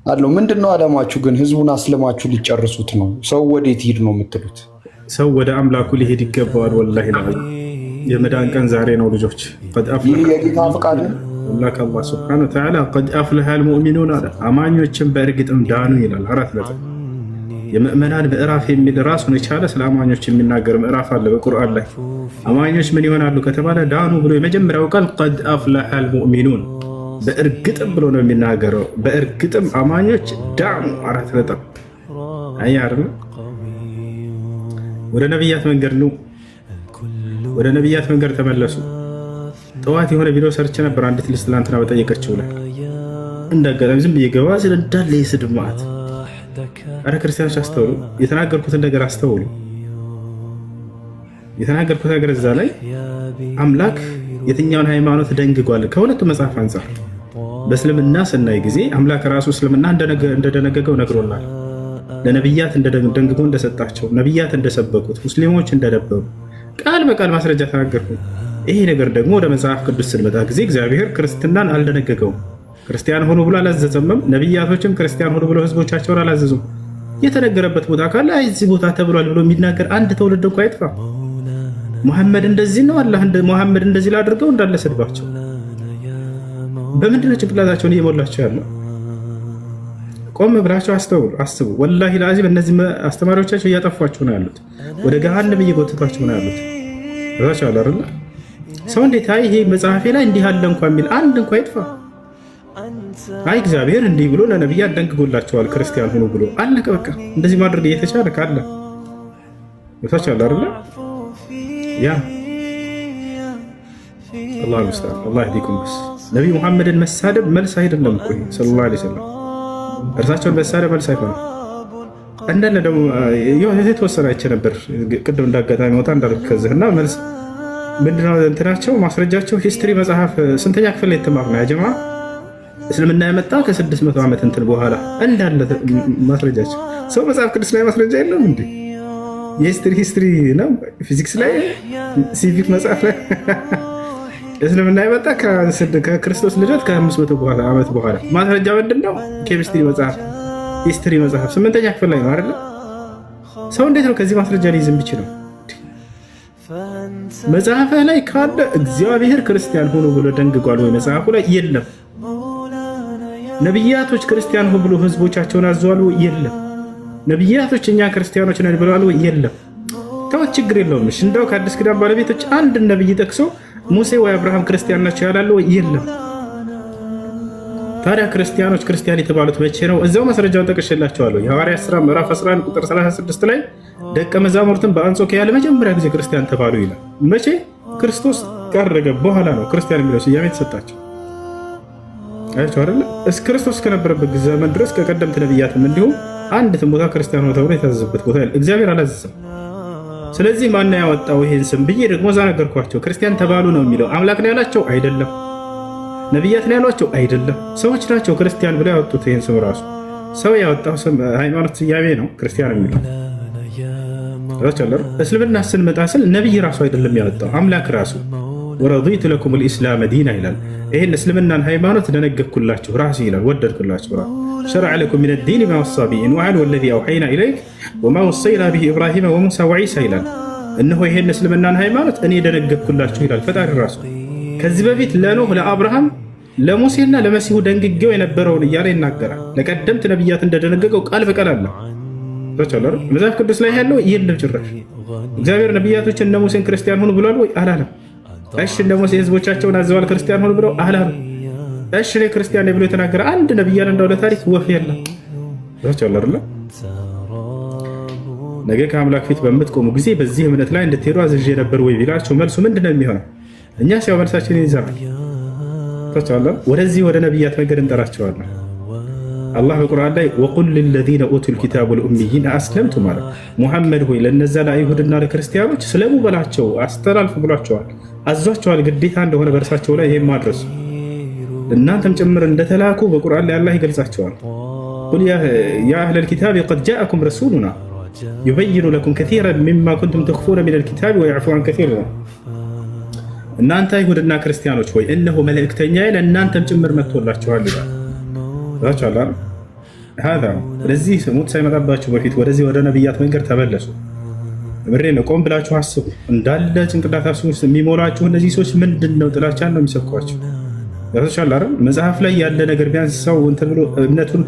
አለው። ምንድነው ዓላማችሁ ግን? ህዝቡን አስለማችሁ ሊጨርሱት ነው? ሰው ወዴት ሂድ ነው የምትሉት? ሰው ወደ አምላኩ ሊሄድ ይገባዋል። ወላሂ የመዳን ቀን ዛሬ ነው ልጆች። ይህ የጌታ ፈቃድ ነው። አምላክ አላህ ሱብሓነሁ ወተዓላ ቀድ አፍለሃል ሙእሚኑን አለ። አማኞችን በእርግጥም ዳኑ ይላል። 4 ነጥብ። የምእመናን ምዕራፍ የሚል ራሱን የቻለ ስለ አማኞች የሚናገር ምዕራፍ አለ በቁርአን ላይ። አማኞች ምን ይሆናሉ ከተባለ ዳኑ ብሎ የመጀመሪያው ቃል ቀድ አፍለሃል ሙእሚኑን በእርግጥም ብሎ ነው የሚናገረው። በእርግጥም አማኞች ዳኑ 4 ነጥብ። አያር ወደ ነቢያት መንገድ ነው። ወደ ነቢያት መንገድ ተመለሱ። ጠዋት የሆነ ቪዲዮ ሰርች ነበር። አንዲት ልጅ ትላንትና በጠየቀችው ላይ እንዳጋጣሚ ዝም ብዬ ገባ ስለ እንዳለ የስድብ ማዕት። አረ ክርስቲያኖች አስተውሉ፣ የተናገርኩትን ነገር አስተውሉ። የተናገርኩት ነገር እዛ ላይ አምላክ የትኛውን ሃይማኖት ደንግጓል? ከሁለቱ መጽሐፍ አንጻር በእስልምና ስናይ ጊዜ አምላክ ራሱ እስልምና እንደደነገገው ነግሮናል። ለነቢያት ደንግጎ እንደሰጣቸው፣ ነቢያት እንደሰበኩት፣ ሙስሊሞች እንደነበሩ ቃል በቃል ማስረጃ ተናገርኩ። ይሄ ነገር ደግሞ ወደ መጽሐፍ ቅዱስ ስንመጣ ጊዜ እግዚአብሔር ክርስትናን አልደነገገውም። ክርስቲያን ሆኑ ብሎ አላዘዘምም። ነቢያቶችም ክርስቲያን ሆኑ ብሎ ህዝቦቻቸውን አላዘዙም። የተነገረበት ቦታ ካለ እዚህ ቦታ ተብሏል ብሎ የሚናገር አንድ ትውልድ እኮ አይጥፋ። ሙሐመድ እንደዚህ ነው፣ አላህ ሙሐመድ እንደዚህ ላድርገው እንዳለ ስድባቸው በምንድነው ጭንቅላታቸውን እየሞላቸው ያለው? ቆም ብላቸው አስተውሉ፣ አስቡ። ወላሂ ለአዚም እነዚህ አስተማሪዎቻቸው እያጠፏቸው ነው ያሉት፣ ወደ ገሃነም እየጎተቷቸው ነው ያሉት። እዛቸው አለ አይደል? ሰው እንዴት አይ ይሄ መጽሐፌ ላይ እንዲህ አለ እንኳን የሚል አንድ እንኳን ይጥፋ። አይ እግዚአብሔር እንዲህ ብሎ ለነቢያት ደንግጎላቸዋል ክርስቲያን ሆኖ ብሎ አለቀ በቃ። እንደዚህ ማድረግ እየተቻለ ካለ እዛቸው አለ አይደል? ያ አላህ ይመስገን። አላህ ይዲኩም። በስ ነብይ ሙሐመድን መሳደብ መልስ አይደለም እኮ ሰለላሁ ዐለይሂ ወሰለም። እርሳቸውን መሳደብ መልስ አይሆንም። እንደነ ደግሞ የተወሰነ አይቼ ነበር ቅድም እንዳጋጣሚ ወጣ እንዳልክ ከዚህና መልስ ምንድነው እንትናቸው ማስረጃቸው ሂስትሪ መጽሐፍ ስንተኛ ክፍል ላይ የተማርነው ያ ጀማ እስልምና የመጣ ከ600 ዓመት እንትን በኋላ እንዳለ ማስረጃቸው። ሰው መጽሐፍ ቅዱስ ላይ ማስረጃ የለውም እንዴ? የሂስትሪ ነው ፊዚክስ ላይ ሲቪክ መጽሐፍ ላይ እስልምና የመጣ ከክርስቶስ ልደት ከ500 ዓመት በኋላ ማስረጃ ምንድነው? ኬሚስትሪ መጽሐፍ ሂስትሪ መጽሐፍ 8ኛ ክፍል ላይ ነው አይደል? ሰው እንዴት ነው ከዚህ ማስረጃ ላይ ዝም ብቻ ነው? መጽሐፍ ላይ ካለ እግዚአብሔር ክርስቲያን ሆኖ ብሎ ደንግጓል ወይ? መጽሐፉ ላይ የለም። ነቢያቶች ክርስቲያን ሆኖ ብሎ ህዝቦቻቸውን አዘዋል ወይ? የለም። ነቢያቶች እኛ ክርስቲያኖች ነን ብለዋል ወይ? የለም። ተው ችግር የለውም። እሺ እንደው ከአዲስ ኪዳን ባለቤቶች አንድ ነብይ ጠቅሶ ሙሴ ወይ አብርሃም ክርስቲያን ናቸው ያላሉ ወይ? የለም። ታዲያ ክርስቲያኖች ክርስቲያን የተባሉት መቼ ነው? እዛው ማስረጃውን ጠቅሼላቸዋለሁ። የሐዋርያት ሥራ ምዕራፍ 11 ቁጥር 36 ላይ ደቀ መዛሙርትን በአንጾኪያ ለመጀመሪያ ጊዜ ክርስቲያን ተባሉ ይላል። መቼ? ክርስቶስ ካረገ በኋላ ነው ክርስቲያን የሚለው ስያሜ የተሰጣቸው። አያችሁ አይደል? እስከ ክርስቶስ ከነበረበት ዘመን ድረስ ከቀደምት ነቢያትም እንዲሁም አንድም ቦታ ክርስቲያን ሆኖ ተብሎ የታዘዘበት ቦታ ያለ እግዚአብሔር አላዘዘም። ስለዚህ ማን ያወጣው ይሄን ስም ብዬ ደግሞ እዛ ነገርኳቸው። ክርስቲያን ተባሉ ነው የሚለው አምላክ ነው ያላቸው አይደለም። ነቢያት ነው ያሏቸው አይደለም። ሰዎች ናቸው ክርስቲያን ብለው ያወጡት። ይሄን ስም ራሱ ሰው ያወጣው ስም ሃይማኖት ስያሜ ነው ክርስቲያን የሚለው። እስልምና ስንመጣ ስል ነቢይ ራሱ አይደለም ያወጣው አምላክ ራሱ። ወረዲቱ ለኩም ልኢስላም ዲና ይላል። ይህን እስልምናን ሃይማኖት ደነገግኩላችሁ ራሱ ይላል፣ ወደድኩላችሁ ራሱ። ሸረዐ ለኩም ሚነ ዲን ማ ወሳ ቢሂ ኑሐን ወለዚ አውሐይና ኢለይክ ወማ ወሰይና ቢሂ ኢብራሂመ ወሙሳ ወዒሳ ይላል። እነሆ ይህን እስልምናን ሃይማኖት እኔ ደነገግኩላችሁ ይላል ፈጣሪ ራሱ። ከዚህ በፊት ለኖህ ለአብርሃም ለሙሴና ለመሲሁ ደንግጌው የነበረውን እያለ ይናገራል። ለቀደምት ነቢያት እንደደነገገው ቃል በቃል አለ መጽሐፍ ቅዱስ ላይ ያለው የለም ጭራሽ። እግዚአብሔር ነቢያቶችን እነ ሙሴን ክርስቲያን ሆኑ ብሏል ወይ? አላለም። እሺ እነ ሙሴ ህዝቦቻቸውን አዘዋል ክርስቲያን ሆኑ ብለው አላሉ። እሺ እኔ ክርስቲያን ነኝ ብሎ የተናገረ አንድ ነቢይ ያለ እንደው ለታሪክ ወፍ የለም። ነገ ከአምላክ ፊት በምትቆሙ ጊዜ በዚህ እምነት ላይ እንድትሄዱ አዝዤ ነበር ወይ ቢላቸው መልሱ ምንድነው የሚሆነው? እኛ ሲያው መልሳችን ይዘራል። ወደዚህ ወደ ነቢያት መንገድ እንጠራቸዋለን። አላህ በቁርአን ላይ ወቁል ሊለዚነ ኡቱል ኪታብ ወልኡሚይን አስለምቱ ማለት ሙሐመድ ሆይ ለነዛ ለአይሁድና ለክርስቲያኖች ስለሙ በላቸው አስተላልፉ ብሏቸዋል፣ አዟቸዋል። ግዴታ እንደሆነ በእርሳቸው ላይ ይሄን ማድረሱ እናንተም ጭምር እንደተላኩ በቁርአን ላይ አላህ ይገልጻቸዋል። ቁል ያ አህለል ኪታብ ቀድ ጃአኩም ረሱሉና ዩበይኑ ለኩም ከሲረን ሚማ ኩንቱም ተኽፉነ ሚነል ኪታብ ወየዕፉ ዐን ከሲር። እናንተ አይሁድና ክርስቲያኖች ሆይ እነሆ መልእክተኛዬ ለእናንተም ጭምር መጥቶላችኋል ይላል። هذا ለዚህ ሞት ሳይመጣባችሁ በፊት ወደዚህ ወደ ነብያት መንገድ ተመለሱ። ብሬ ነው። ቆም ብላችሁ አስቡ። እንዳለ ጭንቅላታችሁ ውስጥ የሚሞላችሁ እነዚህ ሰዎች ምንድነው ጥላቻን ነው የሚሰብኳቸው። ያተሻለ አይደል? መጽሐፍ ላይ ያለ ነገር ቢያንስ ሰው እንትን ብሎ እምነቱን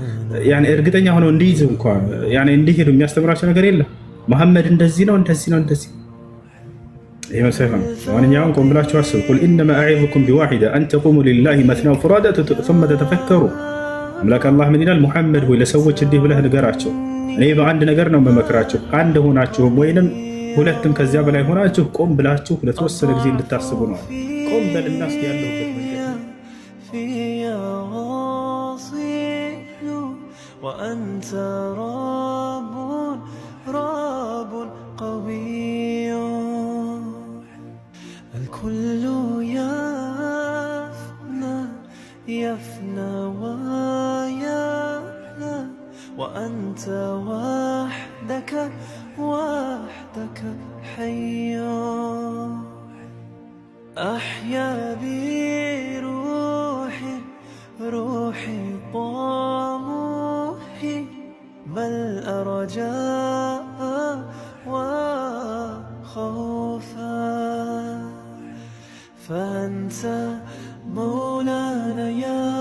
ያኔ እርግጠኛ ሆኖ እንዲይዝ እንኳን ያኔ እንዲሄዱ የሚያስተምራቸው ነገር የለም። መሐመድ እንደዚህ ነው እንደዚህ ነው እንደዚህ ይሄ መሰፈን ዋንኛውን ቆም ብላችሁ አስቡ። ቁል ኢነማ አዒዙኩም ቢዋሂዳ አን ተቁሙ ሊላሂ መስና ወፍራዳ ثم ተተፈከሩ። አምላክ አላህ ምን ይላል? ሙሐመድ ሆይ ለሰዎች እንዲህ ብለህ ንገራቸው፣ እኔ በአንድ ነገር ነው መመክራቸው፣ አንድ ሆናችሁም ወይንም ሁለትም ከዚያ በላይ ሆናችሁ ቆም ብላችሁ ለተወሰነ ጊዜ እንድታስቡ ነው። ቆም በልና እስኪ ያለሁበት وأنت رب قوي الكل يفنى ويبلى وأنت وحدك حي أحيا بروحي طموحي ملء رجاء وخوفا فأنت مولانا يا